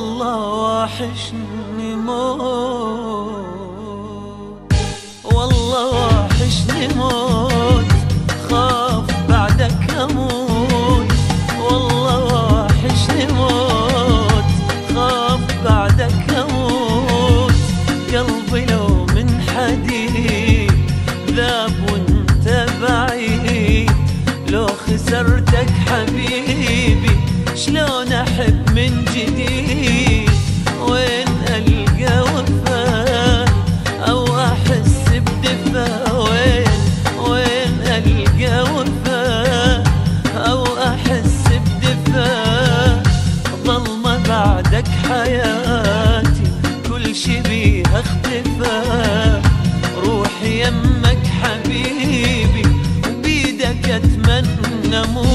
والله واحشني موت، والله واحشني موت، خاف بعدك اموت. والله واحشني موت، خاف بعدك اموت. قلبي لو من حديد ذاب وانت بعيد، لو خسرتك حبيبي شلون احب من جديد؟ وين القى وفاء او احس بدفا؟ وين القى وفاء او احس بدفا؟ ظلمة بعدك حياتي كل شي بيها اختفى. روحي يمك حبيبي وبيدك اتمنى موت.